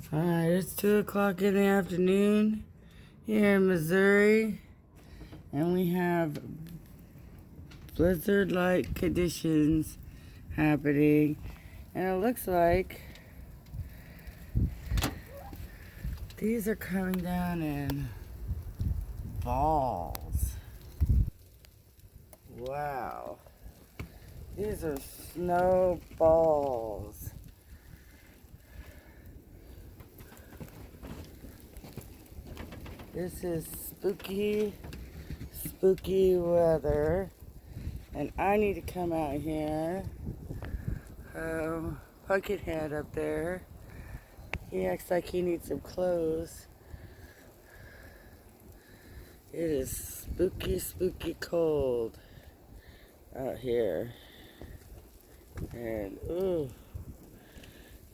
Alright, it's 2 o'clock in the afternoon here in Missouri, and we have blizzard-like conditions happening, and it looks like these are coming down in balls. Wow. These are snowballs. This is spooky weather, and I need to come out here. Pumpkinhead up there, he acts like he needs some clothes. It is spooky cold out here, and ooh,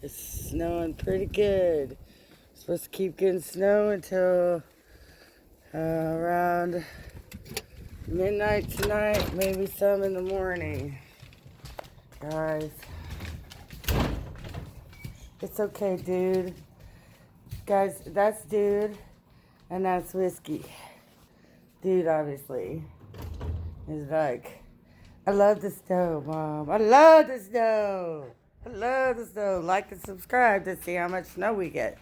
it's snowing pretty good. Supposed to keep getting snow until around midnight tonight, maybe some in the morning. Guys, it's okay, dude. Guys, that's dude, and that's whiskey. Dude, obviously, is like, I love the snow, Mom. I love the snow. I love the snow. Like and subscribe to see how much snow we get.